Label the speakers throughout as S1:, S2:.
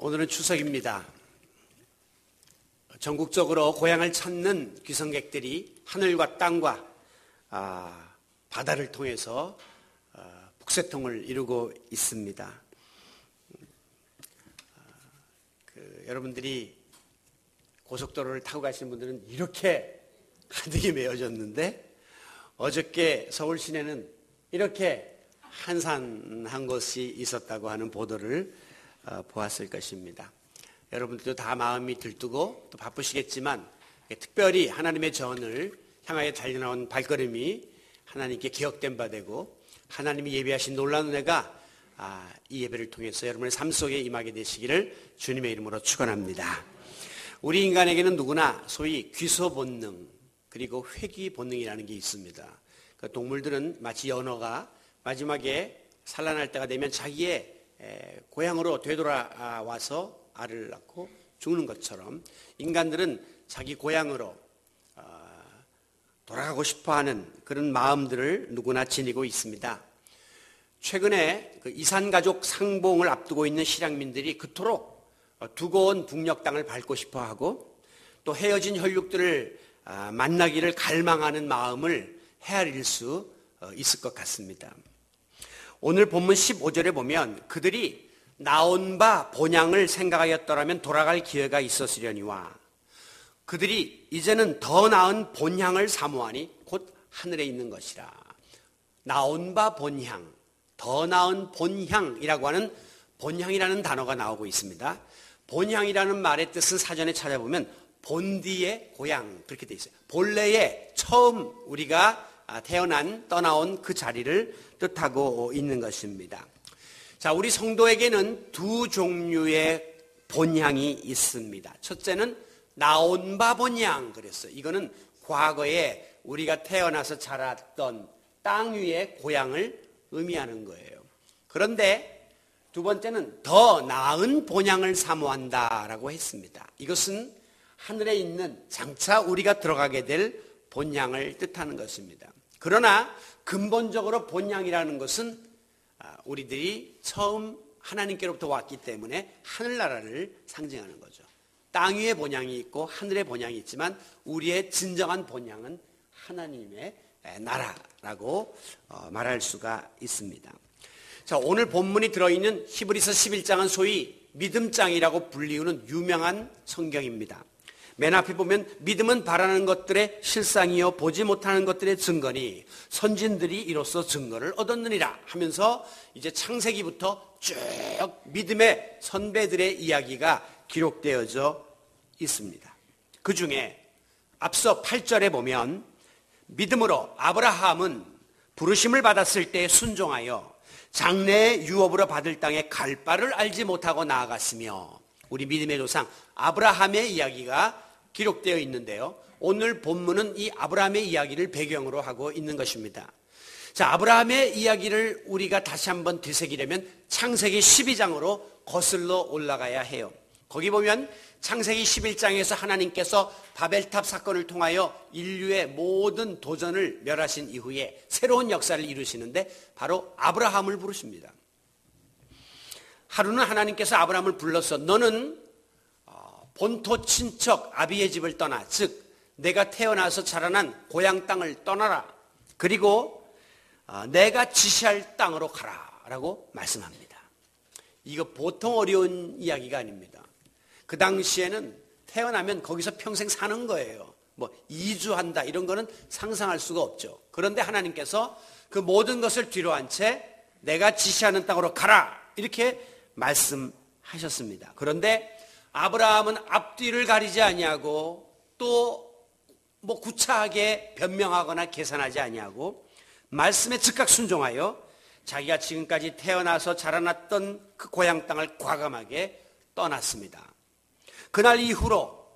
S1: 오늘은 추석입니다. 전국적으로 고향을 찾는 귀성객들이 하늘과 땅과 바다를 통해서 북새통을 이루고 있습니다. 여러분들이 고속도로를 타고 가시는 분들은 이렇게 가득히 메워졌는데, 어저께 서울 시내는 이렇게 한산한 곳이 있었다고 하는 보도를 보았을 것입니다. 여러분들도 다 마음이 들뜨고 또 바쁘시겠지만, 특별히 하나님의 전을 향하여 달려나온 발걸음이 하나님께 기억된 바 되고 하나님이 예비하신 놀라운 은혜가 이 예배를 통해서 여러분의 삶 속에 임하게 되시기를 주님의 이름으로 축원합니다. 우리 인간에게는 누구나 소위 귀소 본능 그리고 회귀 본능이라는 게 있습니다. 그 동물들은 마치 연어가 마지막에 산란할 때가 되면 자기의 고향으로 되돌아와서 알을 낳고 죽는 것처럼, 인간들은 자기 고향으로 돌아가고 싶어하는 그런 마음들을 누구나 지니고 있습니다. 최근에 그 이산가족 상봉을 앞두고 있는 실향민들이 그토록 두고 온 북녘 땅을 밟고 싶어하고, 또 헤어진 혈육들을 만나기를 갈망하는 마음을 헤아릴 수 있을 것 같습니다. 오늘 본문 15절에 보면 그들이 나온 바 본향을 생각하였더라면 돌아갈 기회가 있었으려니와, 그들이 이제는 더 나은 본향을 사모하니 곧 하늘에 있는 것이라. 나온 바 본향, 더 나은 본향이라고 하는 본향이라는 단어가 나오고 있습니다. 본향이라는 말의 뜻은 사전에 찾아보면 본디의 고향, 그렇게 돼 있어요. 본래에 처음 우리가 태어난, 떠나온 그 자리를 뜻하고 있는 것입니다. 자, 우리 성도에게는 두 종류의 본향이 있습니다. 첫째는 나온 바 본향 그랬어요. 이거는 과거에 우리가 태어나서 자랐던 땅 위의 고향을 의미하는 거예요. 그런데 두 번째는 더 나은 본향을 사모한다라고 했습니다. 이것은 하늘에 있는 장차 우리가 들어가게 될 본향을 뜻하는 것입니다. 그러나 근본적으로 본향이라는 것은 우리들이 처음 하나님께로부터 왔기 때문에 하늘나라를 상징하는 거죠. 땅 위에 본향이 있고 하늘의 본향이 있지만 우리의 진정한 본향은 하나님의 나라라고 말할 수가 있습니다. 자, 오늘 본문이 들어있는 히브리서 11장은 소위 믿음장이라고 불리우는 유명한 성경입니다. 맨 앞에 보면 믿음은 바라는 것들의 실상이요 보지 못하는 것들의 증거니 선진들이 이로써 증거를 얻었느니라 하면서 이제 창세기부터 쭉 믿음의 선배들의 이야기가 기록되어져 있습니다. 그 중에 앞서 8절에 보면 믿음으로 아브라함은 부르심을 받았을 때 순종하여 장래의 유업으로 받을 땅에 갈 바를 알지 못하고 나아갔으며, 우리 믿음의 조상 아브라함의 이야기가 기록되어 있는데요, 오늘 본문은 이 아브라함의 이야기를 배경으로 하고 있는 것입니다. 자, 아브라함의 이야기를 우리가 다시 한번 되새기려면 창세기 12장으로 거슬러 올라가야 해요. 거기 보면 창세기 11장에서 하나님께서 바벨탑 사건을 통하여 인류의 모든 도전을 멸하신 이후에 새로운 역사를 이루시는데 바로 아브라함을 부르십니다. 하루는 하나님께서 아브라함을 불러서 너는 본토 친척 아비의 집을 떠나, 즉 내가 태어나서 자라난 고향 땅을 떠나라. 그리고 내가 지시할 땅으로 가라 라고 말씀합니다. 이거 보통 어려운 이야기가 아닙니다. 그 당시에는 태어나면 거기서 평생 사는 거예요. 뭐 이주한다 이런 거는 상상할 수가 없죠. 그런데 하나님께서 그 모든 것을 뒤로한 채 내가 지시하는 땅으로 가라 이렇게 말씀하셨습니다. 그런데 아브라함은 앞뒤를 가리지 아니하고 또 뭐 구차하게 변명하거나 계산하지 아니하고 말씀에 즉각 순종하여 자기가 지금까지 태어나서 자라났던 그 고향 땅을 과감하게 떠났습니다. 그날 이후로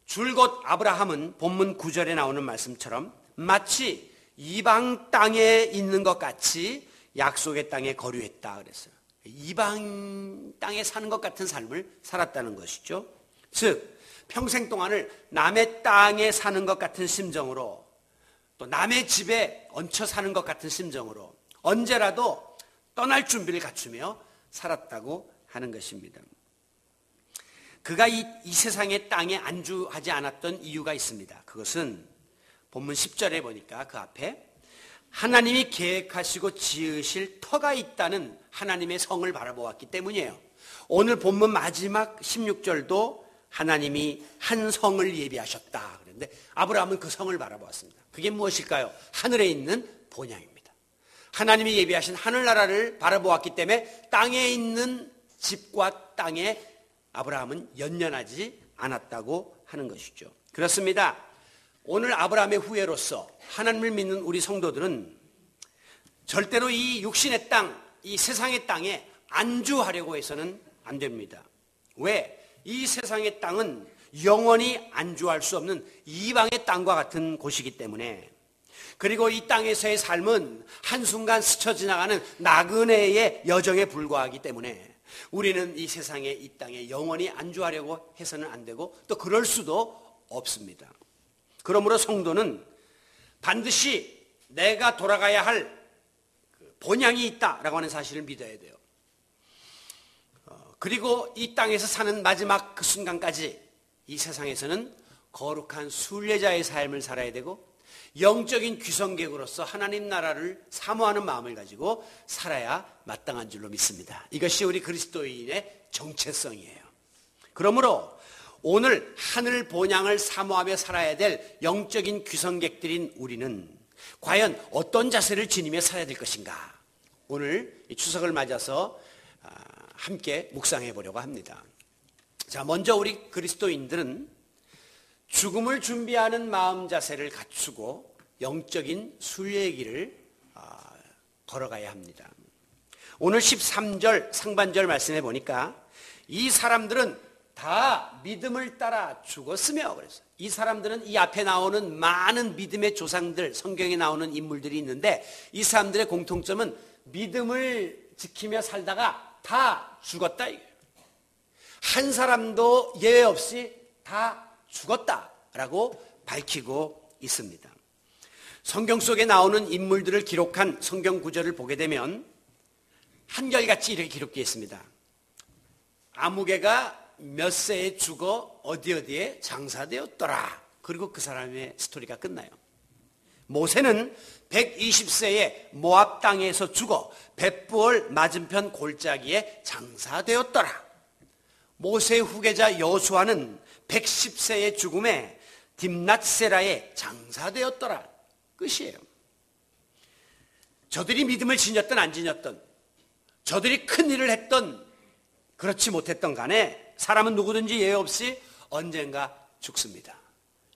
S1: 줄곧 아브라함은 본문 9절에 나오는 말씀처럼 마치 이방 땅에 있는 것 같이 약속의 땅에 거류했다 그랬어요. 이방 땅에 사는 것 같은 삶을 살았다는 것이죠. 즉 평생 동안을 남의 땅에 사는 것 같은 심정으로, 또 남의 집에 얹혀 사는 것 같은 심정으로 언제라도 떠날 준비를 갖추며 살았다고 하는 것입니다. 그가 이 세상의 땅에 안주하지 않았던 이유가 있습니다. 그것은 본문 10절에 보니까 그 앞에 하나님이 계획하시고 지으실 터가 있다는 하나님의 성을 바라보았기 때문이에요. 오늘 본문 마지막 16절도 하나님이 한 성을 예비하셨다. 그런데 아브라함은 그 성을 바라보았습니다. 그게 무엇일까요? 하늘에 있는 본향입니다. 하나님이 예비하신 하늘나라를 바라보았기 때문에 땅에 있는 집과 땅에 아브라함은 연연하지 않았다고 하는 것이죠. 그렇습니다. 오늘 아브라함의 후예로서 하나님을 믿는 우리 성도들은 절대로 이 육신의 땅, 이 세상의 땅에 안주하려고 해서는 안 됩니다. 왜? 이 세상의 땅은 영원히 안주할 수 없는 이방의 땅과 같은 곳이기 때문에, 그리고 이 땅에서의 삶은 한순간 스쳐 지나가는 나그네의 여정에 불과하기 때문에 우리는 이 세상에, 이 땅에 영원히 안주하려고 해서는 안 되고 또 그럴 수도 없습니다. 그러므로 성도는 반드시 내가 돌아가야 할 본향이 있다라고 하는 사실을 믿어야 돼요. 그리고 이 땅에서 사는 마지막 그 순간까지 이 세상에서는 거룩한 순례자의 삶을 살아야 되고 영적인 귀성객으로서 하나님 나라를 사모하는 마음을 가지고 살아야 마땅한 줄로 믿습니다. 이것이 우리 그리스도인의 정체성이에요. 그러므로 오늘 하늘 본향을 사모하며 살아야 될 영적인 귀성객들인 우리는 과연 어떤 자세를 지니며 살아야 될 것인가? 오늘 이 추석을 맞아서 함께 묵상해 보려고 합니다. 자, 먼저 우리 그리스도인들은 죽음을 준비하는 마음 자세를 갖추고 영적인 순례의 길을 걸어가야 합니다. 오늘 13절 상반절 말씀해 보니까 이 사람들은 다 믿음을 따라 죽었으며, 그래서 이 사람들은 이 앞에 나오는 많은 믿음의 조상들, 성경에 나오는 인물들이 있는데 이 사람들의 공통점은 믿음을 지키며 살다가 다 죽었다. 한 사람도 예외 없이 다 죽었다라고 밝히고 있습니다. 성경 속에 나오는 인물들을 기록한 성경 구절을 보게 되면 한결같이 이렇게 기록되어 있습니다. 아무개가 몇 세에 죽어 어디에 장사되었더라. 그리고 그 사람의 스토리가 끝나요. 모세는 120세에 모압 땅에서 죽어 벳부얼 맞은편 골짜기에 장사되었더라. 모세의 후계자 여호수아는 110세의 죽음에 딥낫세라에 장사되었더라. 끝이에요. 저들이 믿음을 지녔던 안 지녔던, 저들이 큰 일을 했던 그렇지 못했던 간에 사람은 누구든지 예외 없이 언젠가 죽습니다.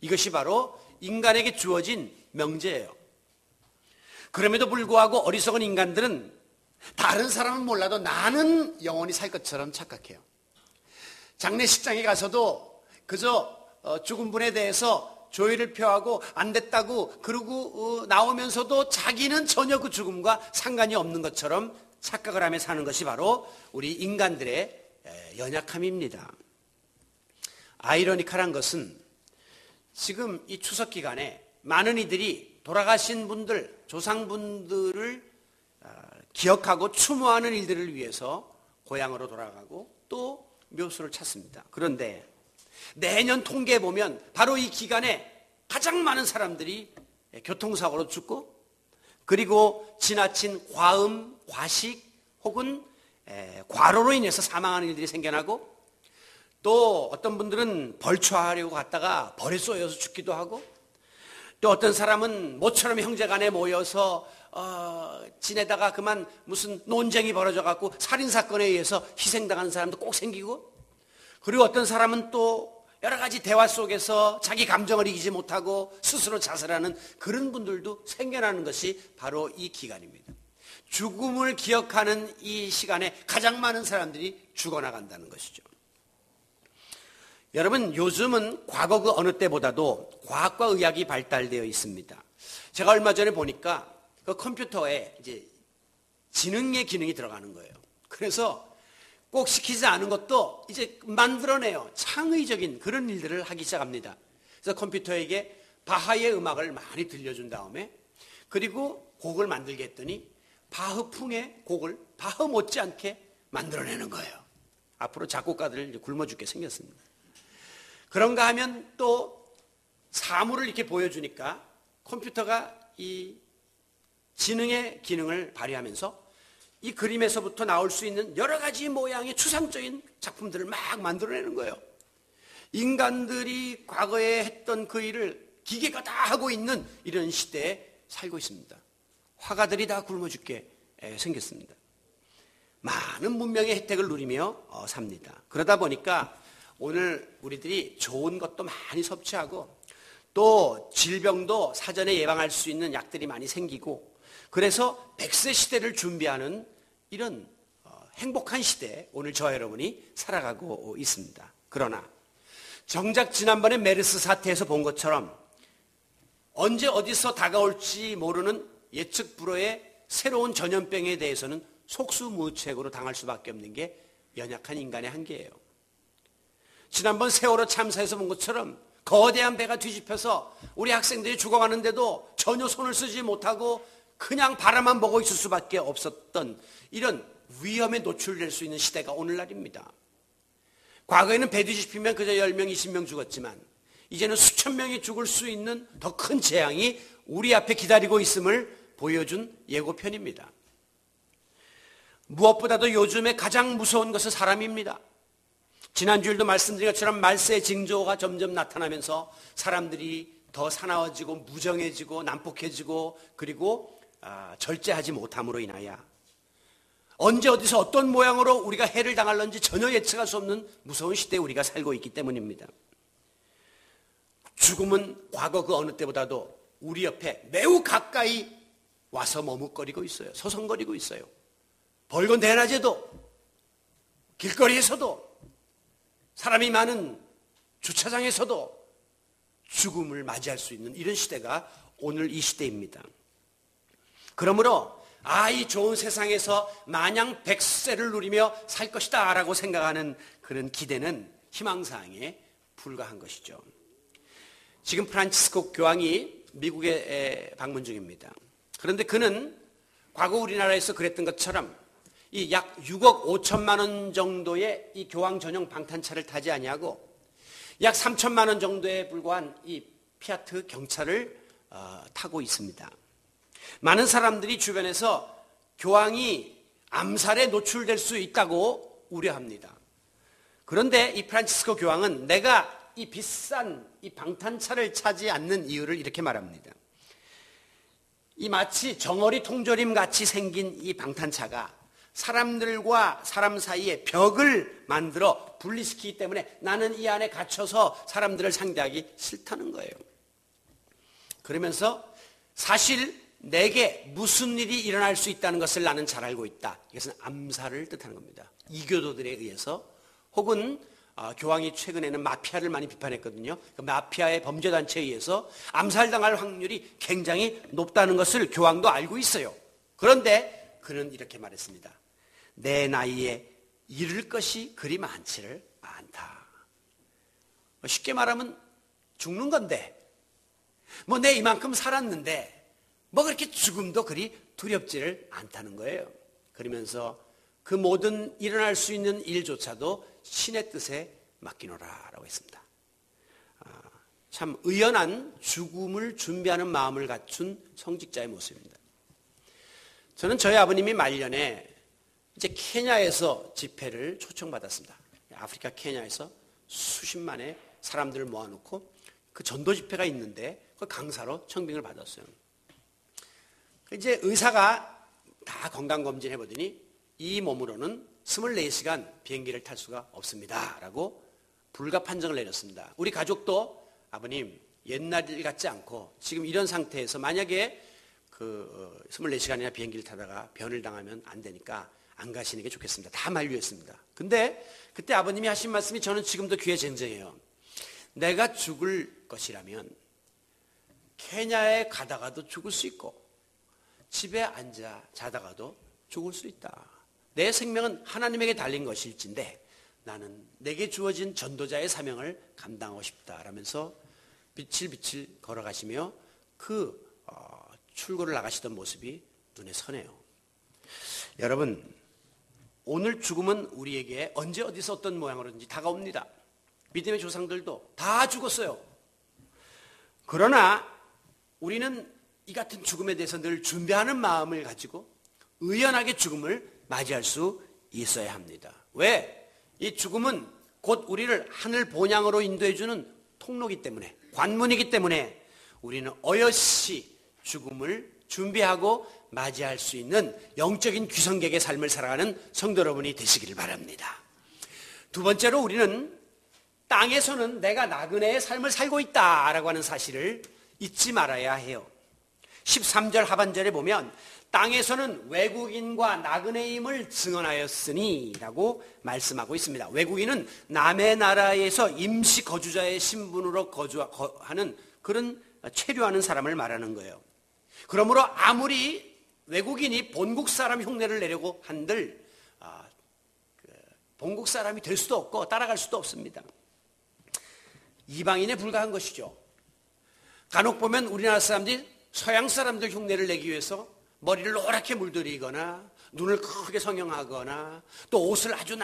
S1: 이것이 바로 인간에게 주어진 명제예요. 그럼에도 불구하고 어리석은 인간들은 다른 사람은 몰라도 나는 영원히 살 것처럼 착각해요. 장례식장에 가서도 그저 죽은 분에 대해서 조의를 표하고 안 됐다고 그러고 나오면서도 자기는 전혀 그 죽음과 상관이 없는 것처럼 착각을 하며 사는 것이 바로 우리 인간들의 연약함입니다. 아이러니컬한 것은 지금 이 추석 기간에 많은 이들이 돌아가신 분들, 조상분들을 기억하고 추모하는 일들을 위해서 고향으로 돌아가고 또 묘소를 찾습니다. 그런데 내년 통계에 보면 바로 이 기간에 가장 많은 사람들이 교통사고로 죽고, 그리고 지나친 과음, 과식 혹은 과로로 인해서 사망하는 일들이 생겨나고, 또 어떤 분들은 벌초하려고 갔다가 벌에 쏘여서 죽기도 하고, 또 어떤 사람은 모처럼 형제간에 모여서 지내다가 그만 무슨 논쟁이 벌어져 갖고 살인사건에 의해서 희생당하는 사람도 꼭 생기고, 그리고 어떤 사람은 또 여러 가지 대화 속에서 자기 감정을 이기지 못하고 스스로 자살하는 그런 분들도 생겨나는 것이 바로 이 기간입니다. 죽음을 기억하는 이 시간에 가장 많은 사람들이 죽어나간다는 것이죠. 여러분, 요즘은 과거 그 어느 때보다도 과학과 의학이 발달되어 있습니다. 제가 얼마 전에 보니까 그 컴퓨터에 이제 지능의 기능이 들어가는 거예요. 그래서 꼭 시키지 않은 것도 이제 만들어내요. 창의적인 그런 일들을 하기 시작합니다. 그래서 컴퓨터에게 바하의 음악을 많이 들려준 다음에, 그리고 곡을 만들게 했더니 바흐풍의 곡을 바흐 못지않게 만들어내는 거예요. 앞으로 작곡가들 굶어 죽게 생겼습니다. 그런가 하면 또 사물을 이렇게 보여주니까 컴퓨터가 이 지능의 기능을 발휘하면서 이 그림에서부터 나올 수 있는 여러 가지 모양의 추상적인 작품들을 막 만들어내는 거예요. 인간들이 과거에 했던 그 일을 기계가 다 하고 있는 이런 시대에 살고 있습니다. 화가들이 다 굶어 죽게 생겼습니다. 많은 문명의 혜택을 누리며 삽니다. 그러다 보니까 오늘 우리들이 좋은 것도 많이 섭취하고 또 질병도 사전에 예방할 수 있는 약들이 많이 생기고 그래서 100세 시대를 준비하는 이런 행복한 시대에 오늘 저와 여러분이 살아가고 있습니다. 그러나 정작 지난번에 메르스 사태에서 본 것처럼 언제 어디서 다가올지 모르는 예측 불허의 새로운 전염병에 대해서는 속수무책으로 당할 수밖에 없는 게 연약한 인간의 한계예요. 지난번 세월호 참사에서 본 것처럼 거대한 배가 뒤집혀서 우리 학생들이 죽어가는데도 전혀 손을 쓰지 못하고 그냥 바라만 보고 있을 수밖에 없었던 이런 위험에 노출될 수 있는 시대가 오늘날입니다. 과거에는 배 뒤집히면 그저 10명, 20명 죽었지만 이제는 수천 명이 죽을 수 있는 더 큰 재앙이 우리 앞에 기다리고 있음을 보여준 예고편입니다. 무엇보다도 요즘에 가장 무서운 것은 사람입니다. 지난주일도 말씀드린 것처럼 말세의 징조가 점점 나타나면서 사람들이 더 사나워지고 무정해지고 난폭해지고 그리고 절제하지 못함으로 인하여 언제 어디서 어떤 모양으로 우리가 해를 당할는지 전혀 예측할 수 없는 무서운 시대에 우리가 살고 있기 때문입니다. 죽음은 과거 그 어느 때보다도 우리 옆에 매우 가까이 와서 머뭇거리고 있어요. 서성거리고 있어요. 벌건 대낮에도 길거리에서도 사람이 많은 주차장에서도 죽음을 맞이할 수 있는 이런 시대가 오늘 이 시대입니다. 그러므로 이 좋은 세상에서 마냥 100세를 누리며 살 것이다 라고 생각하는 그런 기대는 희망사항에 불과한 것이죠. 지금 프란치스코 교황이 미국에 방문 중입니다. 그런데 그는 과거 우리나라에서 그랬던 것처럼 이 약 6억 5천만 원 정도의 이 교황 전용 방탄차를 타지 아니하고 약 3천만 원 정도에 불과한 이 피아트 경차를 타고 있습니다. 많은 사람들이 주변에서 교황이 암살에 노출될 수 있다고 우려합니다. 그런데 이 프란치스코 교황은 내가 이 비싼 이 방탄차를 차지 않는 이유를 이렇게 말합니다. 이 마치 정어리 통조림 같이 생긴 이 방탄차가 사람들과 사람 사이에 벽을 만들어 분리시키기 때문에 나는 이 안에 갇혀서 사람들을 상대하기 싫다는 거예요. 그러면서 사실 내게 무슨 일이 일어날 수 있다는 것을 나는 잘 알고 있다. 이것은 암살을 뜻하는 겁니다. 이교도들에 의해서 혹은 교황이 최근에는 마피아를 많이 비판했거든요. 그 마피아의 범죄단체에 의해서 암살당할 확률이 굉장히 높다는 것을 교황도 알고 있어요. 그런데 그는 이렇게 말했습니다. 내 나이에 잃을 것이 그리 많지를 않다. 쉽게 말하면 죽는 건데 내 이만큼 살았는데 그렇게 죽음도 그리 두렵지를 않다는 거예요. 그러면서 그 모든 일어날 수 있는 일조차도 신의 뜻에 맡기노라라고 했습니다. 참 의연한 죽음을 준비하는 마음을 갖춘 성직자의 모습입니다. 저는 저희 아버님이 말년에 이제 케냐에서 집회를 초청받았습니다. 아프리카 케냐에서 수십만의 사람들을 모아놓고 그 전도 집회가 있는데 그 강사로 청빙을 받았어요. 이제 의사가 다 건강검진 해보더니 이 몸으로는 24시간 비행기를 탈 수가 없습니다. 라고 불가 판정을 내렸습니다. 우리 가족도 아버님 옛날 일 같지 않고 지금 이런 상태에서 만약에 24시간이나 비행기를 타다가 변을 당하면 안 되니까 안 가시는 게 좋겠습니다. 다 만류했습니다. 근데 그때 아버님이 하신 말씀이 저는 지금도 귀에 쟁쟁해요. 내가 죽을 것이라면 케냐에 가다가도 죽을 수 있고 집에 앉아 자다가도 죽을 수 있다. 내 생명은 하나님에게 달린 것일진데 나는 내게 주어진 전도자의 사명을 감당하고 싶다라면서 빛을 걸어가시며 출구를 나가시던 모습이 눈에 선해요. 여러분, 오늘 죽음은 우리에게 언제 어디서 어떤 모양으로든지 다가옵니다. 믿음의 조상들도 다 죽었어요. 그러나 우리는 이 같은 죽음에 대해서 늘 준비하는 마음을 가지고 의연하게 죽음을 맞이할 수 있어야 합니다. 왜? 이 죽음은 곧 우리를 하늘 본향으로 인도해주는 통로이기 때문에, 관문이기 때문에 우리는 어여시 죽음을 준비하고 맞이할 수 있는 영적인 귀성객의 삶을 살아가는 성도 여러분이 되시기를 바랍니다. 두 번째로 우리는 땅에서는 내가 나그네의 삶을 살고 있다라고 하는 사실을 잊지 말아야 해요. 13절 하반절에 보면 땅에서는 외국인과 나그네임을 증언하였으니 라고 말씀하고 있습니다. 외국인은 남의 나라에서 임시 거주자의 신분으로 거주하는 그런 체류하는 사람을 말하는 거예요. 그러므로 아무리 외국인이 본국 사람 흉내를 내려고 한들 본국 사람이 될 수도 없고 따라갈 수도 없습니다. 이방인에 불과한 것이죠. 간혹 보면 우리나라 사람들이 서양 사람들 흉내를 내기 위해서 머리를 노랗게 물들이거나 눈을 크게 성형하거나 또 옷을 아주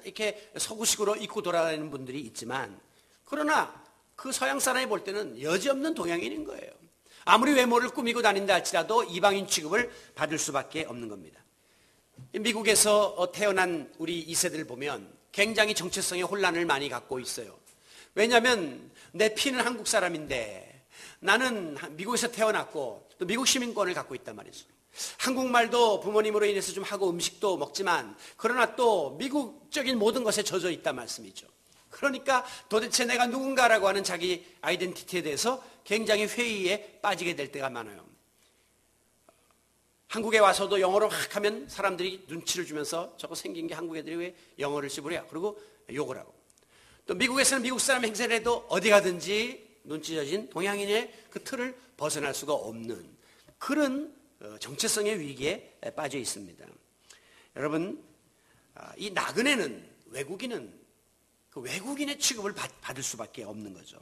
S1: 이렇게 서구식으로 입고 돌아다니는 분들이 있지만, 그러나 그 서양 사람이 볼 때는 여지없는 동양인인 거예요. 아무리 외모를 꾸미고 다닌다 할지라도 이방인 취급을 받을 수밖에 없는 겁니다. 미국에서 태어난 우리 2세들을 보면 굉장히 정체성의 혼란을 많이 갖고 있어요. 왜냐하면 내 피는 한국 사람인데 나는 미국에서 태어났고 또 미국 시민권을 갖고 있단 말이죠. 한국말도 부모님으로 인해서 좀 하고 음식도 먹지만 그러나 또 미국적인 모든 것에 젖어 있단 말씀이죠. 그러니까 도대체 내가 누군가라고 하는 자기 아이덴티티에 대해서 굉장히 회의에 빠지게 될 때가 많아요. 한국에 와서도 영어를 확 하면 사람들이 눈치를 주면서 저거 생긴 게 한국 애들이 왜 영어를 씹으랴 그러고 욕을 하고, 또 미국에서는 미국 사람 행세를 해도 어디 가든지 눈치 젖은 동양인의 그 틀을 벗어날 수가 없는 그런 정체성의 위기에 빠져 있습니다. 여러분, 이 나그네는, 외국인은 그 외국인의 취급을 받을 수밖에 없는 거죠.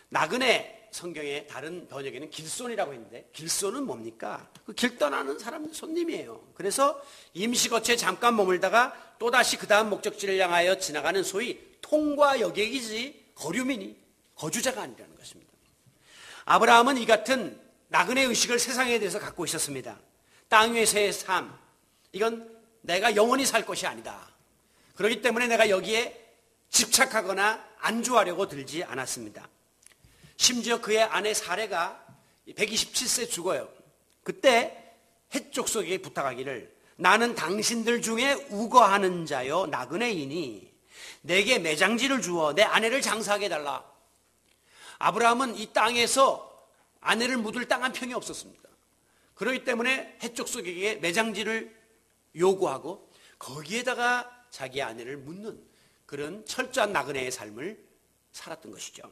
S1: 나그네, 성경의 다른 번역에는 길손이라고 했는데 길손은 뭡니까? 그 길 떠나는 사람, 손님이에요. 그래서 임시거처에 잠깐 머물다가 또다시 그 다음 목적지를 향하여 지나가는 소위 통과 여객이지 거류민이, 거주자가 아니라는 것입니다. 아브라함은 이 같은 나그네 의식을 세상에 대해서 갖고 있었습니다. 땅 위에서의 삶, 이건 내가 영원히 살 것이 아니다. 그렇기 때문에 내가 여기에 집착하거나 안주하려고 들지 않았습니다. 심지어 그의 아내 사레가 127세 죽어요. 그때 헷족속에게 부탁하기를, 나는 당신들 중에 우거하는 자여 나그네이니 내게 매장지를 주어 내 아내를 장사하게 해달라. 아브라함은 이 땅에서 아내를 묻을 땅 한 평이 없었습니다. 그렇기 때문에 헷족속에게 매장지를 요구하고 거기에다가 자기 아내를 묻는 그런 철저한 나그네의 삶을 살았던 것이죠.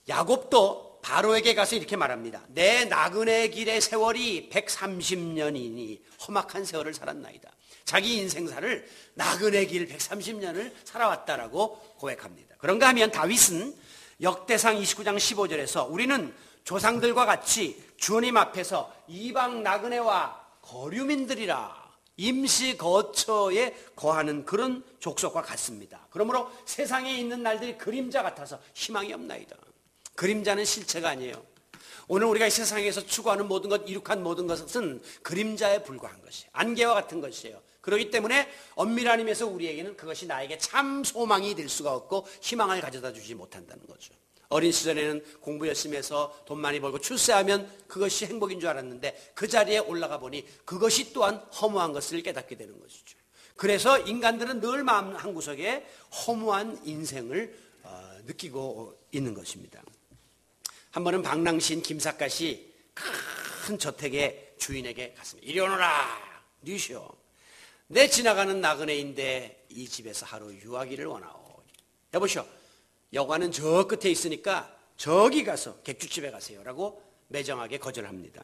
S1: 야곱도 바로에게 가서 이렇게 말합니다. 내 나그네 길의 세월이 130년이니 험악한 세월을 살았나이다. 자기 인생사를 나그네 길 130년을 살아왔다라고 고백합니다. 그런가 하면 다윗은 역대상 29장 15절에서 우리는 조상들과 같이 주님 앞에서 이방 나그네와 거류민들이라 임시 거처에 거하는 그런 족속과 같습니다. 그러므로 세상에 있는 날들이 그림자 같아서 희망이 없나이다. 그림자는 실체가 아니에요. 오늘 우리가 이 세상에서 추구하는 모든 것, 이룩한 모든 것은 그림자에 불과한 것이에요. 안개와 같은 것이에요. 그렇기 때문에 엄밀한 의미에서 우리에게는 그것이 나에게 참 소망이 될 수가 없고 희망을 가져다 주지 못한다는 거죠. 어린 시절에는 공부 열심히 해서 돈 많이 벌고 출세하면 그것이 행복인 줄 알았는데 그 자리에 올라가 보니 그것이 또한 허무한 것을 깨닫게 되는 것이죠. 그래서 인간들은 늘 마음 한구석에 허무한 인생을 느끼고 있는 것입니다. 한 번은 방랑시인 김삿갓이 큰 저택의 주인에게 갔습니다. 이리 오너라, 뉴시오. 내 지나가는 나그네인데 이 집에서 하루 유하기를 원하오. 여보시오, 여관은 저 끝에 있으니까 저기 가서 객주집에 가세요 라고 매정하게 거절합니다.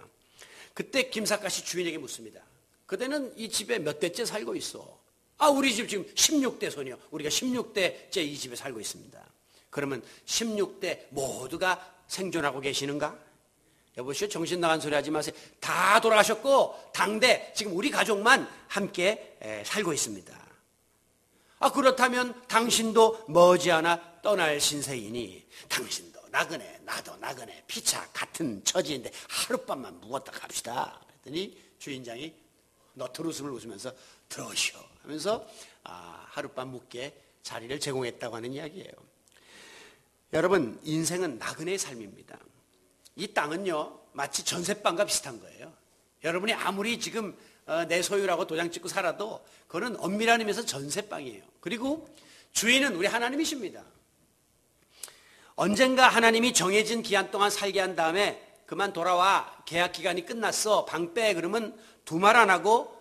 S1: 그때 김삿갓이 주인에게 묻습니다. 그대는 이 집에 몇 대째 살고 있어? 우리 집 지금 16대 손이요. 우리가 16대째 이 집에 살고 있습니다. 그러면 16대 모두가 생존하고 계시는가? 여보시오, 정신 나간 소리 하지 마세요. 다 돌아가셨고 당대 지금 우리 가족만 함께 살고 있습니다. 그렇다면 당신도 머지않아 떠날 신세이니 당신도 나그네, 나도 나그네, 피차 같은 처지인데 하룻밤만 묵었다 갑시다. 그랬더니 주인장이 너털 웃음을 웃으면서 들어오시오 하면서 하룻밤 묵게 자리를 제공했다고 하는 이야기예요. 여러분, 인생은 나그네의 삶입니다. 이 땅은요 마치 전셋방과 비슷한 거예요. 여러분이 아무리 지금 내 소유라고 도장 찍고 살아도 그거는 엄밀한 의미에서 전셋방이에요. 그리고 주인은 우리 하나님이십니다. 언젠가 하나님이 정해진 기한 동안 살게 한 다음에 그만 돌아와, 계약 기간이 끝났어, 방 빼, 그러면 두말 안 하고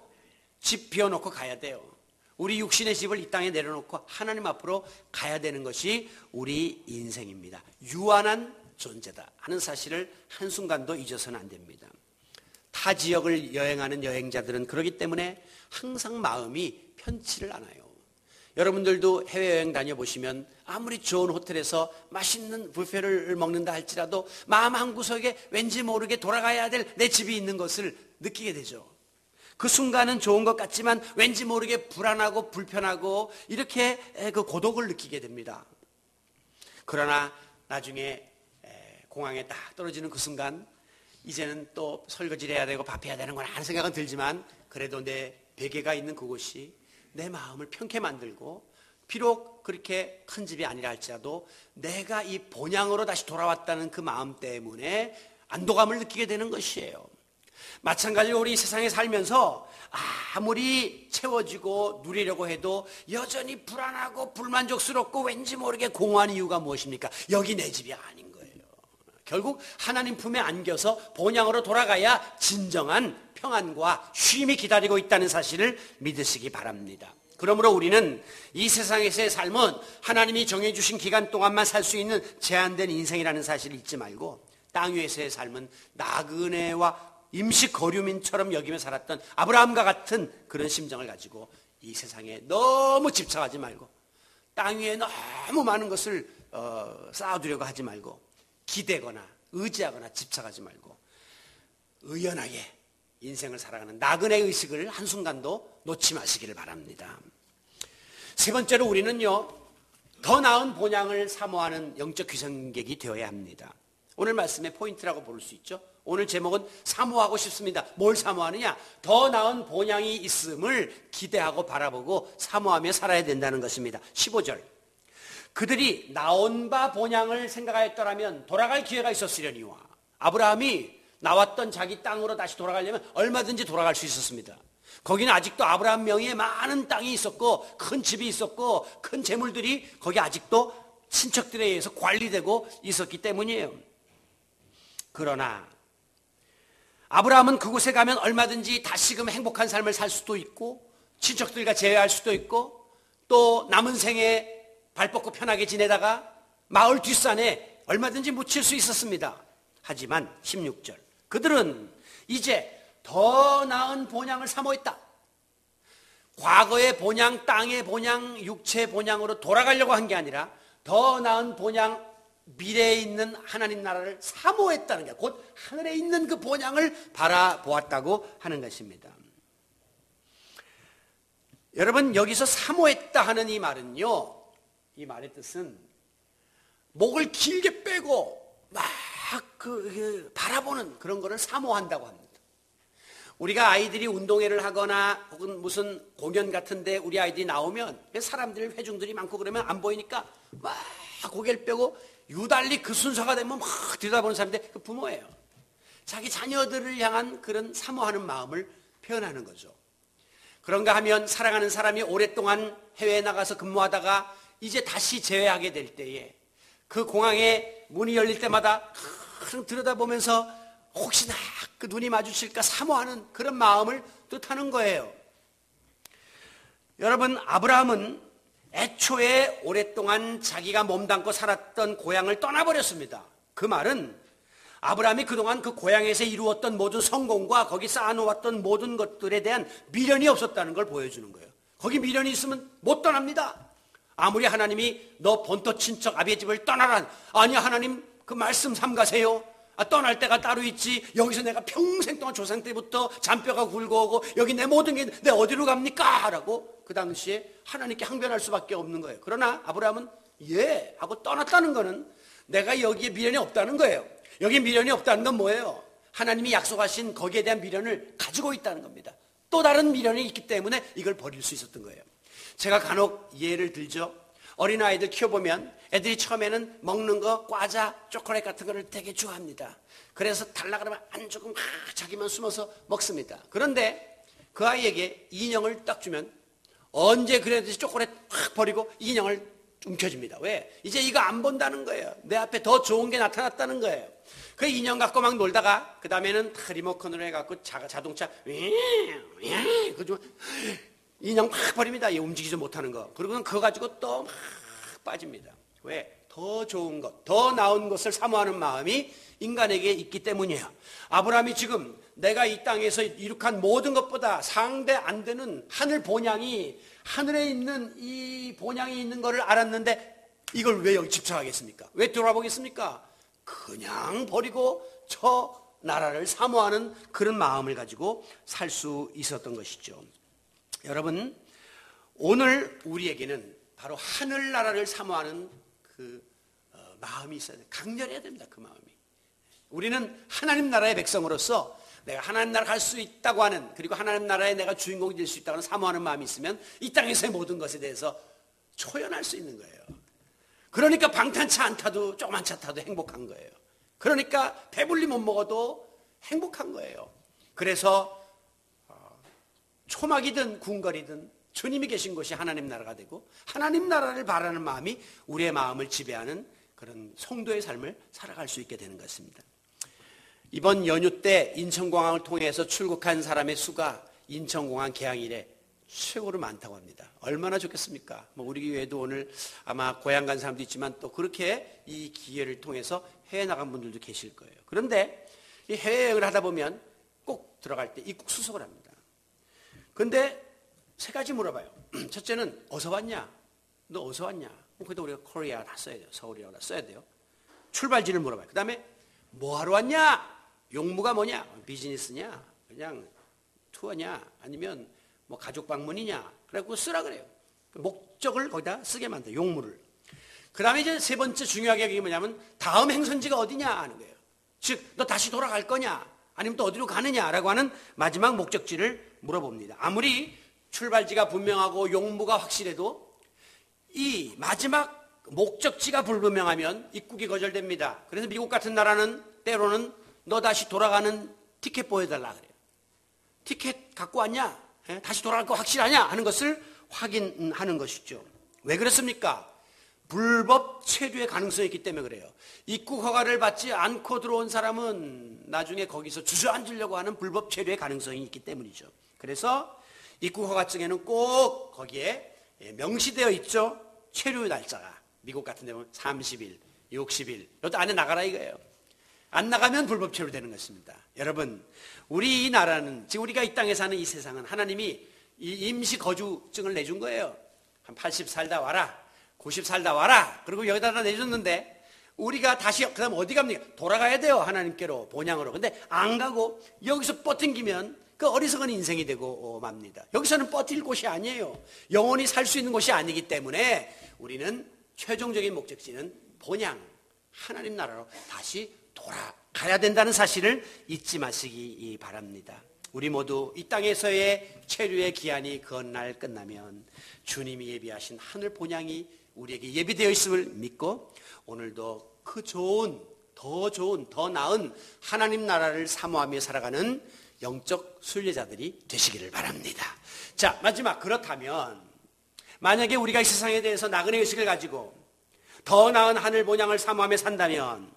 S1: 집 비워놓고 가야 돼요. 우리 육신의 집을 이 땅에 내려놓고 하나님 앞으로 가야 되는 것이 우리 인생입니다. 유한한 존재다 하는 사실을 한순간도 잊어서는 안 됩니다. 타 지역을 여행하는 여행자들은 그렇기 때문에 항상 마음이 편치를 않아요. 여러분들도 해외여행 다녀보시면 아무리 좋은 호텔에서 맛있는 뷔페를 먹는다 할지라도 마음 한구석에 왠지 모르게 돌아가야 될 내 집이 있는 것을 느끼게 되죠. 그 순간은 좋은 것 같지만 왠지 모르게 불안하고 불편하고 이렇게 그 고독을 느끼게 됩니다. 그러나 나중에 공항에 딱 떨어지는 그 순간 이제는 또 설거지를 해야 되고 밥해야 되는구나 하는 생각은 들지만 그래도 내 베개가 있는 그곳이 내 마음을 편케 만들고 비록 그렇게 큰 집이 아니라 할지라도 내가 이 본향으로 다시 돌아왔다는 그 마음 때문에 안도감을 느끼게 되는 것이에요. 마찬가지로 우리 세상에 살면서 아무리 채워지고 누리려고 해도 여전히 불안하고 불만족스럽고 왠지 모르게 공허한 이유가 무엇입니까? 여기 내 집이 아닌 거예요. 결국 하나님 품에 안겨서 본향으로 돌아가야 진정한 평안과 쉼이 기다리고 있다는 사실을 믿으시기 바랍니다. 그러므로 우리는 이 세상에서의 삶은 하나님이 정해주신 기간 동안만 살 수 있는 제한된 인생이라는 사실을 잊지 말고 땅 위에서의 삶은 나그네와 임시 거류민처럼 여기며 살았던 아브라함과 같은 그런 심정을 가지고 이 세상에 너무 집착하지 말고 땅 위에 너무 많은 것을 쌓아두려고 하지 말고 기대거나 의지하거나 집착하지 말고 의연하게 인생을 살아가는 나그네 의식을 한순간도 놓지 마시기를 바랍니다. 세 번째로 우리는요 더 나은 본향을 사모하는 영적 귀성객이 되어야 합니다. 오늘 말씀의 포인트라고 볼 수 있죠. 오늘 제목은 사모하고 싶습니다. 뭘 사모하느냐? 더 나은 본향이 있음을 기대하고 바라보고 사모하며 살아야 된다는 것입니다. 15절, 그들이 나온 바 본향을 생각하였더라면 돌아갈 기회가 있었으려니와. 아브라함이 나왔던 자기 땅으로 다시 돌아가려면 얼마든지 돌아갈 수 있었습니다. 거기는 아직도 아브라함 명의의 많은 땅이 있었고 큰 집이 있었고 큰 재물들이 거기 아직도 친척들에 의해서 관리되고 있었기 때문이에요. 그러나 아브라함은 그곳에 가면 얼마든지 다시금 행복한 삶을 살 수도 있고 친척들과 재회할 수도 있고 또 남은 생에 발 뻗고 편하게 지내다가 마을 뒷산에 얼마든지 묻힐 수 있었습니다. 하지만 16절, 그들은 이제 더 나은 본향을 사모했다. 과거의 본향, 땅의 본향, 육체의 본향으로 돌아가려고 한 게 아니라 더 나은 본향, 미래에 있는 하나님 나라를 사모했다는 게 곧 하늘에 있는 그 본향을 바라보았다고 하는 것입니다. 여러분, 여기서 사모했다 하는 이 말은요, 이 말의 뜻은 목을 길게 빼고 막 바라보는 그런 거를 사모한다고 합니다. 우리가 아이들이 운동회를 하거나 혹은 무슨 공연 같은데 우리 아이들이 나오면 사람들 회중들이 많고 그러면 안 보이니까 막 고개를 빼고 유달리 그 순서가 되면 막 들여다보는 사람들, 그 부모예요. 자기 자녀들을 향한 그런 사모하는 마음을 표현하는 거죠. 그런가 하면 사랑하는 사람이 오랫동안 해외에 나가서 근무하다가 이제 다시 재회하게 될 때에 그 공항에 문이 열릴 때마다 들여다보면서 혹시나 그 눈이 마주칠까 사모하는 그런 마음을 뜻하는 거예요. 여러분, 아브라함은 애초에 오랫동안 자기가 몸담고 살았던 고향을 떠나버렸습니다. 그 말은 아브라함이 그동안 그 고향에서 이루었던 모든 성공과 거기 쌓아놓았던 모든 것들에 대한 미련이 없었다는 걸 보여주는 거예요. 거기 미련이 있으면 못 떠납니다. 아무리 하나님이 너 본토 친척 아비의 집을 떠나라, 아니 하나님 그 말씀 삼가세요, 떠날 때가 따로 있지. 여기서 내가 평생 동안 조상 때부터 잔뼈가 굵어오고 여기 내 모든 게 내 어디로 갑니까? 라고 그 당시에 하나님께 항변할 수밖에 없는 거예요. 그러나 아브라함은 예 하고 떠났다는 거는 내가 여기에 미련이 없다는 거예요. 여기에 미련이 없다는 건 뭐예요? 하나님이 약속하신 거기에 대한 미련을 가지고 있다는 겁니다. 또 다른 미련이 있기 때문에 이걸 버릴 수 있었던 거예요. 제가 간혹 예를 들죠. 어린아이들 키워보면 애들이 처음에는 먹는 거 과자, 초콜릿 같은 거를 되게 좋아합니다. 그래서 달라 그러면 안 주고 막 자기만 숨어서 먹습니다. 그런데 그 아이에게 인형을 딱 주면 언제 그래도 초콜릿 확 버리고 인형을 움켜줍니다. 왜? 이제 이거 안 본다는 거예요. 내 앞에 더 좋은 게 나타났다는 거예요. 그 인형 갖고 막 놀다가 그 다음에는 리모컨으로 해갖고 자동차 그죠? 인형 막 버립니다. 움직이지 못하는 거. 그리고는 그거 가지고 또 막 빠집니다. 왜? 더 좋은 것, 더 나은 것을 사모하는 마음이 인간에게 있기 때문이에요. 아브라함이 지금 내가 이 땅에서 이룩한 모든 것보다 상대 안 되는 하늘 본향이, 하늘에 있는 이 본향이 있는 것을 알았는데 이걸 왜 여기 집착하겠습니까? 왜 돌아보겠습니까? 그냥 버리고 저 나라를 사모하는 그런 마음을 가지고 살 수 있었던 것이죠. 여러분, 오늘 우리에게는 바로 하늘나라를 사모하는 그 마음이 있어야 돼요. 강렬해야 됩니다. 그 마음이. 우리는 하나님 나라의 백성으로서 내가 하나님 나라 갈 수 있다고 하는, 그리고 하나님 나라에 내가 주인공이 될 수 있다고 하는 사모하는 마음이 있으면 이 땅에서의 모든 것에 대해서 초연할 수 있는 거예요. 그러니까 방탄차 안 타도, 조그만 차 타도 행복한 거예요. 그러니까 배불리 못 먹어도 행복한 거예요. 그래서 초막이든 궁궐이든 주님이 계신 곳이 하나님 나라가 되고 하나님 나라를 바라는 마음이 우리의 마음을 지배하는 그런 성도의 삶을 살아갈 수 있게 되는 것입니다. 이번 연휴 때 인천공항을 통해서 출국한 사람의 수가 인천공항 개항일에 최고로 많다고 합니다. 얼마나 좋겠습니까? 우리 교회도 오늘 아마 고향 간 사람도 있지만 또 그렇게 이 기회를 통해서 해외 나간 분들도 계실 거예요. 그런데 이 해외여행을 하다 보면 꼭 들어갈 때 입국 수속을 합니다. 그런데 세 가지 물어봐요. 첫째는 어디서 왔냐? 너 어디서 왔냐? 그래도 우리가 코리아 다 써야 돼요. 서울이라고 다 써야 돼요. 출발지를 물어봐요. 그 다음에 뭐 하러 왔냐? 용무가 뭐냐? 비즈니스냐? 그냥 투어냐? 아니면 뭐 가족 방문이냐? 그래갖고 쓰라 그래요. 목적을 거기다 쓰게 만들어요. 용무를. 그 다음에 이제 세 번째 중요하게 그게 뭐냐면 다음 행선지가 어디냐 하는 거예요. 즉, 너 다시 돌아갈 거냐? 아니면 또 어디로 가느냐라고 하는 마지막 목적지를 물어봅니다. 아무리 출발지가 분명하고 용무가 확실해도 이 마지막 목적지가 불분명하면 입국이 거절됩니다. 그래서 미국 같은 나라는 때로는 너 다시 돌아가는 티켓 보여달라 그래요. 티켓 갖고 왔냐? 다시 돌아갈 거 확실하냐? 하는 것을 확인하는 것이죠. 왜 그렇습니까? 불법 체류의 가능성이 있기 때문에 그래요. 입국 허가를 받지 않고 들어온 사람은 나중에 거기서 주저앉으려고 하는 불법 체류의 가능성이 있기 때문이죠. 그래서 입국 허가증에는 꼭 거기에 명시되어 있죠. 체류 날짜가. 미국 같은 데 보면 30일, 60일. 이것도 안에 나가라 이거예요. 안 나가면 불법 체류 되는 것입니다. 여러분, 우리 이 나라는, 지금 우리가 이 땅에 사는 이 세상은 하나님이 이 임시 거주증을 내준 거예요. 한 80 살다 와라. 90 살다 와라. 그리고 여기다 내줬는데 우리가 다시 그 다음 어디 갑니까? 돌아가야 돼요. 하나님께로, 본향으로. 근데 안 가고 여기서 뻗팅기면 그 어리석은 인생이 되고 맙니다. 여기서는 버틸 곳이 아니에요. 영원히 살 수 있는 곳이 아니기 때문에 우리는 최종적인 목적지는 본향, 하나님 나라로 다시 돌아가야 된다는 사실을 잊지 마시기 바랍니다. 우리 모두 이 땅에서의 체류의 기한이 그날 끝나면 주님이 예비하신 하늘 본향이 우리에게 예비되어 있음을 믿고 오늘도 그 좋은, 더 나은 하나님 나라를 사모하며 살아가는 영적 순례자들이 되시기를 바랍니다. 자, 마지막, 그렇다면 만약에 우리가 이 세상에 대해서 나그네 의식을 가지고 더 나은 하늘 본향을 사모하며 산다면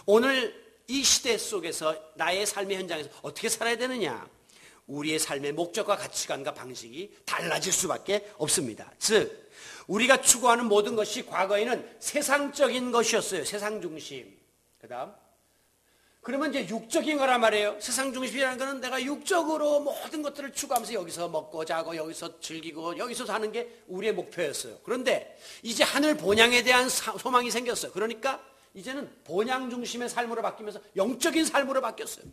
S1: 오늘 이 시대 속에서 나의 삶의 현장에서 어떻게 살아야 되느냐? 우리의 삶의 목적과 가치관과 방식이 달라질 수밖에 없습니다. 즉, 우리가 추구하는 모든 것이 과거에는 세상적인 것이었어요. 세상 중심. 그 다음, 그러면 이제 육적인 거란 말이에요. 세상 중심이라는 거는 내가 육적으로 모든 것들을 추구하면서 여기서 먹고 자고 여기서 즐기고 여기서 사는 게 우리의 목표였어요. 그런데 이제 하늘 본향에 대한 소망이 생겼어요. 그러니까 이제는 본향 중심의 삶으로 바뀌면서 영적인 삶으로 바뀌었어요.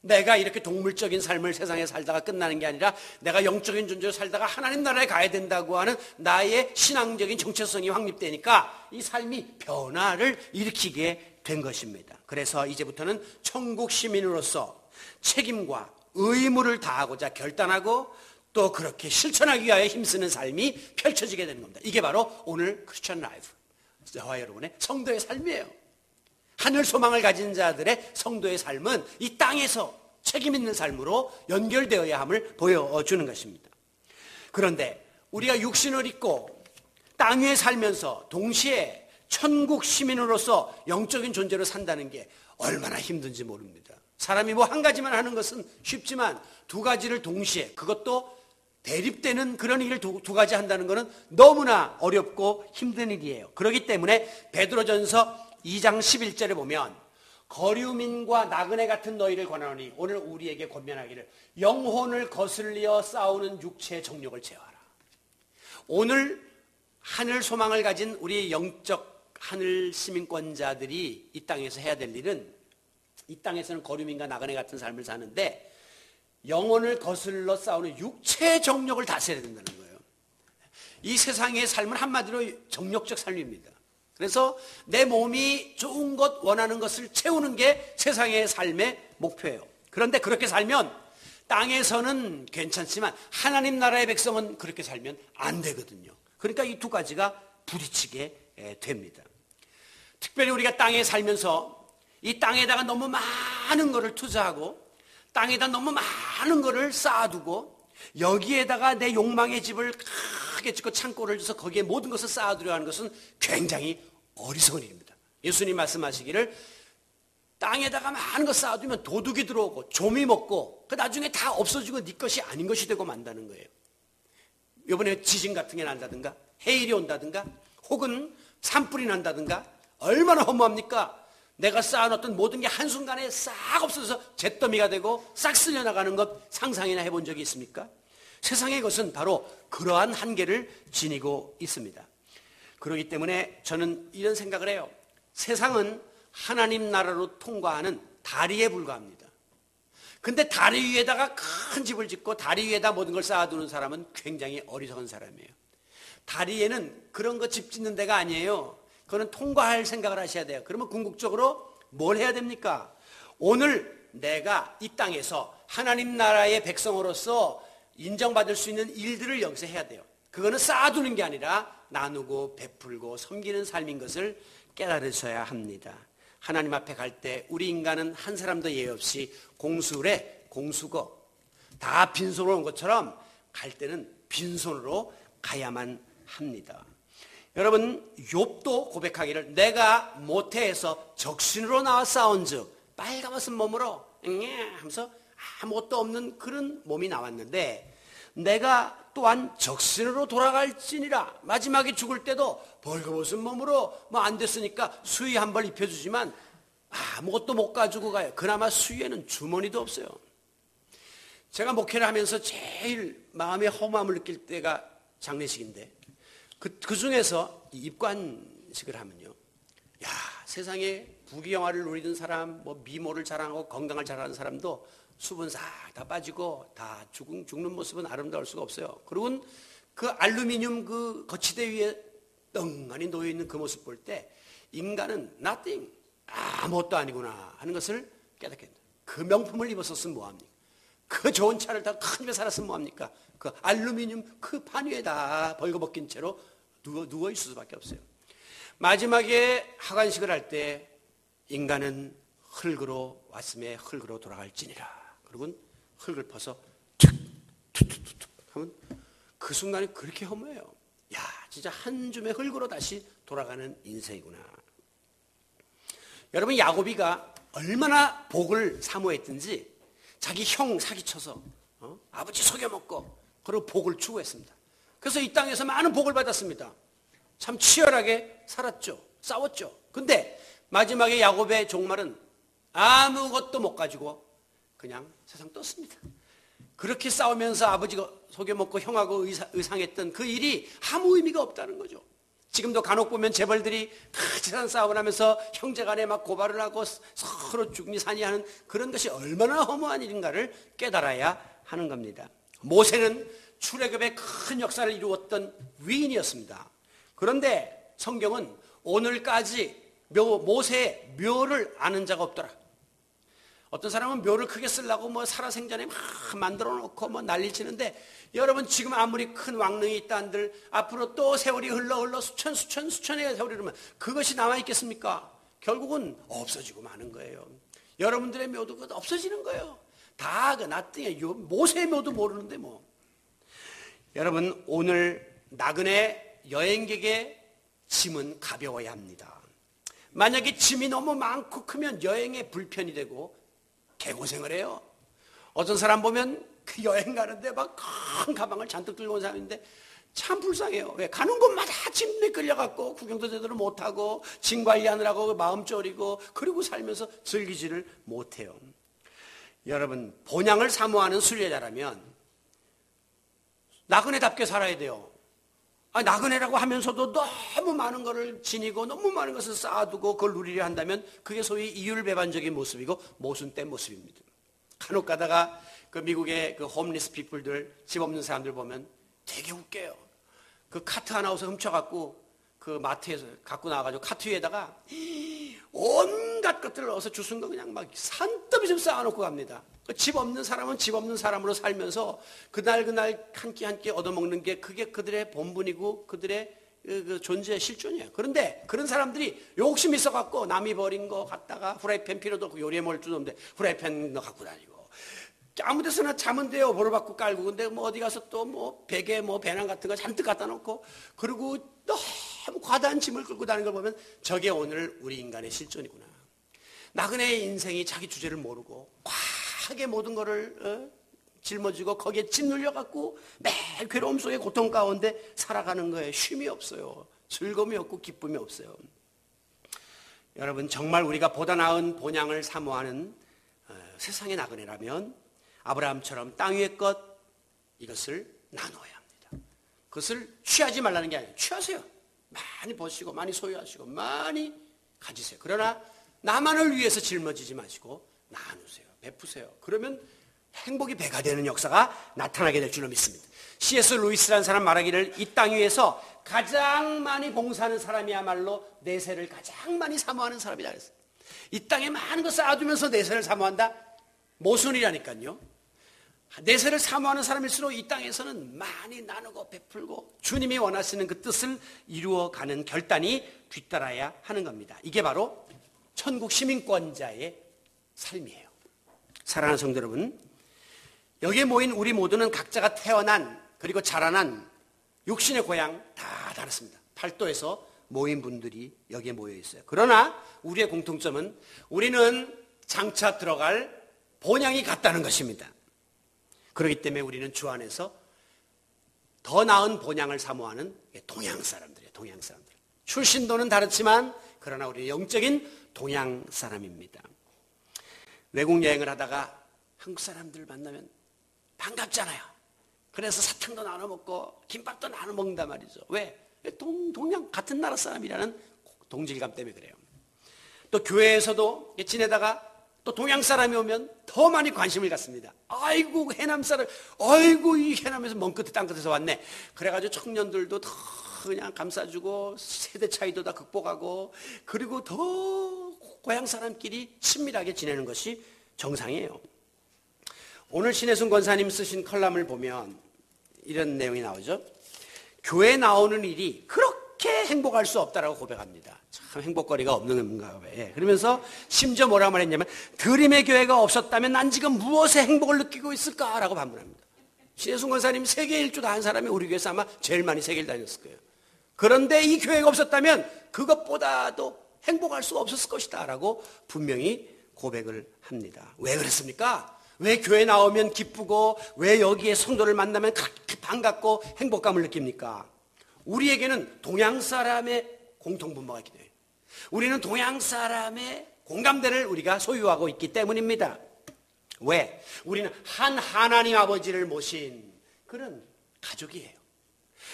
S1: 내가 이렇게 동물적인 삶을 세상에 살다가 끝나는 게 아니라 내가 영적인 존재로 살다가 하나님 나라에 가야 된다고 하는 나의 신앙적인 정체성이 확립되니까 이 삶이 변화를 일으키게 된 것입니다. 그래서 이제부터는 천국 시민으로서 책임과 의무를 다하고자 결단하고 또 그렇게 실천하기 위하여 힘쓰는 삶이 펼쳐지게 되는 겁니다. 이게 바로 오늘 크리스천 라이프, 저와 여러분의 성도의 삶이에요. 하늘 소망을 가진 자들의 성도의 삶은 이 땅에서 책임 있는 삶으로 연결되어야 함을 보여주는 것입니다. 그런데 우리가 육신을 입고 땅 위에 살면서 동시에 천국 시민으로서 영적인 존재로 산다는 게 얼마나 힘든지 모릅니다. 사람이 뭐 한 가지만 하는 것은 쉽지만 두 가지를 동시에, 그것도 대립되는 그런 일을 두 가지 한다는 것은 너무나 어렵고 힘든 일이에요. 그렇기 때문에 베드로전서 2장 11절에 보면 거류민과 나그네 같은 너희를 권하노니 오늘 우리에게 권면하기를 영혼을 거슬리어 싸우는 육체의 정욕을 제어하라. 오늘 하늘 소망을 가진 우리 영적 하늘 시민권자들이 이 땅에서 해야 될 일은, 이 땅에서는 거류민과 나그네 같은 삶을 사는데 영혼을 거슬러 싸우는 육체의 정욕을 다스려야 된다는 거예요. 이 세상의 삶은 한마디로 정욕적 삶입니다. 그래서 내 몸이 좋은 것, 원하는 것을 채우는 게 세상의 삶의 목표예요. 그런데 그렇게 살면 땅에서는 괜찮지만 하나님 나라의 백성은 그렇게 살면 안 되거든요. 그러니까 이 두 가지가 부딪히게 됩니다. 특별히 우리가 땅에 살면서 이 땅에다가 너무 많은 것을 투자하고 땅에다 너무 많은 것을 쌓아두고 여기에다가 내 욕망의 집을 크게 짓고 창고를 줘서 거기에 모든 것을 쌓아두려 하는 것은 굉장히 어리석은 일입니다. 예수님 말씀하시기를 땅에다가 많은 것 쌓아두면 도둑이 들어오고 좀이 먹고 그 나중에 다 없어지고 네 것이 아닌 것이 되고 만다는 거예요. 이번에 지진 같은 게 난다든가 해일이 온다든가 혹은 산불이 난다든가 얼마나 허무합니까? 내가 쌓아놓던 모든 게 한순간에 싹 없어져서 잿더미가 되고 싹 쓸려나가는 것 상상이나 해본 적이 있습니까? 세상의 것은 바로 그러한 한계를 지니고 있습니다. 그렇기 때문에 저는 이런 생각을 해요. 세상은 하나님 나라로 통과하는 다리에 불과합니다. 근데 다리 위에다가 큰 집을 짓고 다리 위에다 모든 걸 쌓아두는 사람은 굉장히 어리석은 사람이에요. 다리에는 그런 거 집 짓는 데가 아니에요. 그거는 통과할 생각을 하셔야 돼요. 그러면 궁극적으로 뭘 해야 됩니까? 오늘 내가 이 땅에서 하나님 나라의 백성으로서 인정받을 수 있는 일들을 여기서 해야 돼요. 그거는 쌓아두는 게 아니라 나누고 베풀고 섬기는 삶인 것을 깨달으셔야 합니다. 하나님 앞에 갈 때 우리 인간은 한 사람도 예외 없이 공수래 공수거 다 빈손으로 온 것처럼 갈 때는 빈손으로 가야만 합니다. 여러분, 욥도 고백하기를 내가 모태에서 적신으로 나와 싸운즉 빨가벗은 몸으로 하면서 아무것도 없는 그런 몸이 나왔는데 내가 또한 적신으로 돌아갈지니라. 마지막에 죽을 때도 벌거벗은 몸으로 뭐 안 됐으니까 수의 한 벌 입혀주지만 아무것도 못 가지고 가요. 그나마 수의에는 주머니도 없어요. 제가 목회를 하면서 제일 마음의 허무함을 느낄 때가 장례식인데 그 중에서 입관식을 하면요, 야, 세상에 부귀영화를 누리던 사람, 뭐 미모를 자랑하고 건강을 자랑하는 사람도 수분 싹 다 빠지고 다 죽는 모습은 아름다울 수가 없어요. 그리고 그 알루미늄 그 거치대 위에 덩하니 놓여 있는 그 모습 볼 때 인간은 nothing, 아무것도 아니구나 하는 것을 깨닫게 됩니다. 그 명품을 입었었으면 뭐합니까? 그 좋은 차를 타고 큰 집에 살았으면 뭐합니까? 그 알루미늄 그 판 위에다 벌거벗긴 채로 누워 있을 수밖에 없어요. 마지막에 하관식을 할 때 인간은 흙으로 왔음에 흙으로 돌아갈지니라. 그리고 흙을 퍼서 툭툭툭툭 하면 그 순간이 그렇게 허무해요. 야, 진짜 한 줌의 흙으로 다시 돌아가는 인생이구나. 여러분, 야곱이가 얼마나 복을 사모했든지 자기 형 사기쳐서 아버지 속여먹고 그리고 복을 추구했습니다. 그래서 이 땅에서 많은 복을 받았습니다. 참 치열하게 살았죠. 싸웠죠. 근데 마지막에 야곱의 종말은 아무것도 못 가지고 그냥 세상 떴습니다. 그렇게 싸우면서 아버지가 속여먹고 형하고 의상했던 그 일이 아무 의미가 없다는 거죠. 지금도 간혹 보면 재벌들이 재산 싸움을 하면서 형제간에 막 고발을 하고 서로 죽니 사니 하는 그런 것이 얼마나 허무한 일인가를 깨달아야 하는 겁니다. 모세는 출애굽의 큰 역사를 이루었던 위인이었습니다. 그런데 성경은 오늘까지 모세의 묘를 아는 자가 없더라. 어떤 사람은 묘를 크게 쓰려고 뭐 살아생전에 막 만들어 놓고 뭐 난리 치는데, 여러분 지금 아무리 큰 왕릉이 있다 한들 앞으로 또 세월이 흘러 수천의 세월이 흐르면 그것이 남아있겠습니까? 결국은 없어지고 마는 거예요. 여러분들의 묘도 없어지는 거예요. 다 그 나중에 모세의 묘도 모르는데 뭐. 여러분, 오늘 나그네 여행객의 짐은 가벼워야 합니다. 만약에 짐이 너무 많고 크면 여행에 불편이 되고 개고생을 해요. 어떤 사람 보면 그 여행 가는데 막 큰 가방을 잔뜩 들고 온 사람인데 참 불쌍해요. 왜? 가는 곳마다 짐에 끌려갖고 구경도 제대로 못하고 짐 관리하느라고 마음 졸이고 그러고 살면서 즐기지를 못해요. 여러분, 본향을 사모하는 순례자라면 나그네답게 살아야 돼요. 나그네라고 하면서도 너무 많은 것을 지니고 너무 많은 것을 쌓아두고 그걸 누리려 한다면 그게 소위 이율배반적인 모습이고 모순된 모습입니다. 간혹 가다가 그 미국의 그 홈리스 피플들, 집 없는 사람들 보면 되게 웃겨요. 그 카트 하나 어서 훔쳐갖고 그 마트에서 갖고 나와가지고 카트 위에다가 온갖 것들을 어서 주순 거 그냥 막 산더미 좀 쌓아놓고 갑니다. 집 없는 사람은 집 없는 사람으로 살면서 그날 한 끼 한 끼 얻어먹는 게 그게 그들의 본분이고 그들의 그 존재의 실존이에요. 그런데 그런 사람들이 욕심 있어갖고 남이 버린 거 갖다가 후라이팬 필요도 없고 요리에 뭘 주도 없는데 후라이팬 너 갖고 다니고 아무 데서나 자면 돼요. 보로받고 깔고. 근데 뭐 어디 가서 또 뭐 베개 뭐 배낭 같은 거 잔뜩 갖다 놓고 그리고 너무 과다한 짐을 끌고 다니는 걸 보면 저게 오늘 우리 인간의 실존이구나. 나그네의 인생이 자기 주제를 모르고 과하게 모든 거를 짊어지고 거기에 짓눌려갖고 매일 괴로움 속에 고통 가운데 살아가는 거예요. 쉼이 없어요. 즐거움이 없고 기쁨이 없어요. 여러분, 정말 우리가 보다 나은 본향을 사모하는 세상의 나그네라면 아브라함처럼 땅 위의 것 이것을 나누어야 합니다. 그것을 취하지 말라는 게 아니에요. 취하세요. 많이 버시고 많이 소유하시고 많이 가지세요. 그러나 나만을 위해서 짊어지지 마시고 나누세요. 베푸세요. 그러면 행복이 배가 되는 역사가 나타나게 될 줄로 믿습니다. C.S. 루이스라는 사람 말하기를 이 땅 위에서 가장 많이 봉사하는 사람이야말로 내세를 가장 많이 사모하는 사람이다 그랬어요. 이 땅에 많은 거 쌓아두면서 내세를 사모한다? 모순이라니까요. 내세를 사모하는 사람일수록 이 땅에서는 많이 나누고 베풀고 주님이 원하시는 그 뜻을 이루어가는 결단이 뒤따라야 하는 겁니다. 이게 바로 천국 시민권자의 삶이에요. 사랑하는 성도 여러분, 여기에 모인 우리 모두는 각자가 태어난 그리고 자라난 육신의 고향 다 다릅니다. 팔도에서 모인 분들이 여기에 모여 있어요. 그러나 우리의 공통점은 우리는 장차 들어갈 본향이 같다는 것입니다. 그렇기 때문에 우리는 주 안에서 더 나은 본향을 사모하는 동양 사람들이에요. 동양 사람들. 출신도는 다르지만 그러나 우리는 영적인 동양 사람입니다. 외국 여행을 하다가 한국 사람들 만나면 반갑잖아요. 그래서 사탕도 나눠 먹고 김밥도 나눠 먹는단 말이죠. 왜? 동양 같은 나라 사람이라는 동질감 때문에 그래요. 또 교회에서도 지내다가 또 동양 사람이 오면 더 많이 관심을 갖습니다. 아이고 해남 사람, 아이고 이 해남에서 먼 끝에 땅 끝에서 왔네. 그래가지고 청년들도 더 그냥 감싸주고 세대 차이도 다 극복하고 그리고 더 고향 사람끼리 친밀하게 지내는 것이 정상이에요. 오늘 신혜순 권사님 쓰신 컬럼을 보면 이런 내용이 나오죠. 교회 나오는 일이 그렇게 행복할 수 없다라고 고백합니다. 참 행복거리가 없는 건가 봐요. 그러면서 심지어 뭐라고 말했냐면 드림의 교회가 없었다면 난 지금 무엇에 행복을 느끼고 있을까라고 반문합니다. 신혜순 권사님 세계 일주 다 한 사람이 우리 교회에서 아마 제일 많이 세계를 다녔을 거예요. 그런데 이 교회가 없었다면 그것보다도 행복할 수가 없었을 것이다 라고 분명히 고백을 합니다. 왜 그랬습니까? 왜 교회 나오면 기쁘고 왜 여기에 성도를 만나면 그렇게 반갑고 행복감을 느낍니까? 우리에게는 동양 사람의 공통분모가 있기 때문에 우리는 동양 사람의 공감대를 우리가 소유하고 있기 때문입니다. 왜? 우리는 한 하나님 아버지를 모신 그런 가족이에요.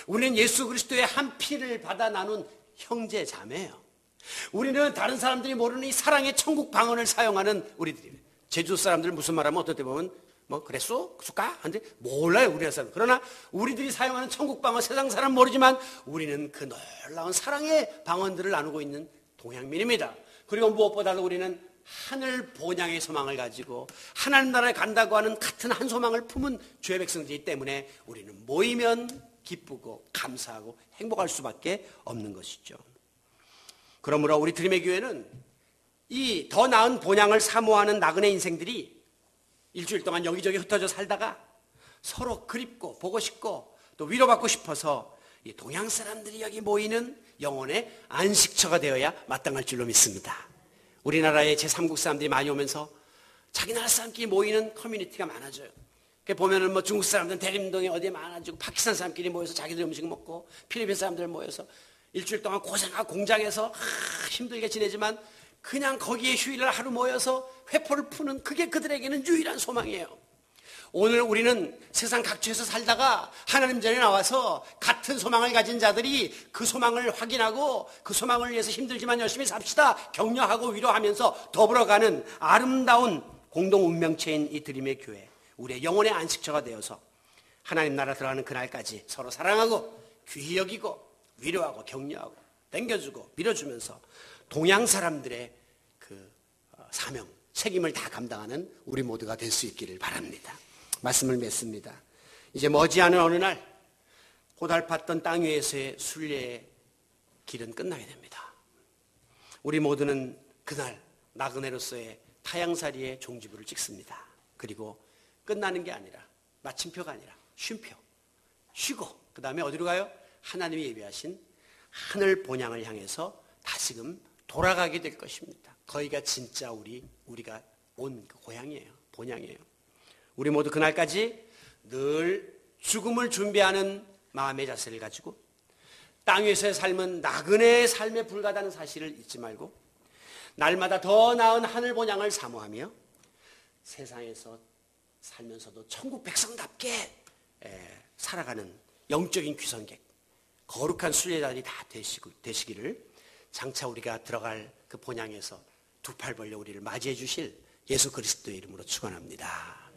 S1: 우리는 예수 그리스도의 한 피를 받아 나눈 형제 자매예요. 우리는 다른 사람들이 모르는 이 사랑의 천국 방언을 사용하는 우리들이에요. 제주도 사람들 무슨 말하면 어떨 때 보면 뭐 그랬어? 그럴까? 근데 몰라요, 우리나라 사람. 그러나 우리들이 사용하는 천국 방언 세상 사람 모르지만 우리는 그 놀라운 사랑의 방언들을 나누고 있는 동양민입니다. 그리고 무엇보다도 우리는 하늘 본향의 소망을 가지고 하나님 나라에 간다고 하는 같은 한 소망을 품은 주의 백성들이기 때문에 우리는 모이면 기쁘고 감사하고 행복할 수밖에 없는 것이죠. 그러므로 우리 드림의 교회는 이 더 나은 본향을 사모하는 나그네 인생들이 일주일 동안 여기저기 흩어져 살다가 서로 그립고 보고 싶고 또 위로받고 싶어서 이 동양 사람들이 여기 모이는 영혼의 안식처가 되어야 마땅할 줄로 믿습니다. 우리나라에 제3국 사람들이 많이 오면서 자기 나라 사람끼리 모이는 커뮤니티가 많아져요. 보면은 뭐 중국 사람들은 대림동에 어디에 많아지고 파키스탄 사람끼리 모여서 자기들 음식 먹고 필리핀 사람들 모여서 일주일 동안 고생하고 공장에서 힘들게 지내지만 그냥 거기에 휴일을 하루 모여서 회포를 푸는 그게 그들에게는 유일한 소망이에요. 오늘 우리는 세상 각처에서 살다가 하나님 전에 나와서 같은 소망을 가진 자들이 그 소망을 확인하고 그 소망을 위해서 힘들지만 열심히 삽시다 격려하고 위로하면서 더불어가는 아름다운 공동 운명체인 이 드림의 교회, 우리의 영혼의 안식처가 되어서 하나님 나라 들어가는 그날까지 서로 사랑하고 귀히 여기고 위로하고 격려하고 땡겨주고 밀어주면서 동양 사람들의 그 사명, 책임을 다 감당하는 우리 모두가 될 수 있기를 바랍니다. 말씀을 맺습니다. 이제 머지않은 어느 날 고달팠던 땅 위에서의 순례의 길은 끝나게 됩니다. 우리 모두는 그날 나그네로서의 타향살이의 종지부를 찍습니다. 그리고 끝나는 게 아니라 마침표가 아니라 쉼표, 쉬고 그 다음에 어디로 가요? 하나님이 예비하신 하늘 본향을 향해서 다시금 돌아가게 될 것입니다. 거기가 진짜 우리가 온 그 고향이에요. 본향이에요. 우리 모두 그날까지 늘 죽음을 준비하는 마음의 자세를 가지고 땅 위에서의 삶은 나그네의 삶에 불과하다는 사실을 잊지 말고 날마다 더 나은 하늘 본향을 사모하며 세상에서 살면서도 천국 백성답게 살아가는 영적인 귀성객, 거룩한 순례자들이 다 되시기를 장차 우리가 들어갈 그 본향에서 두 팔 벌려 우리를 맞이해 주실 예수 그리스도의 이름으로 축원합니다.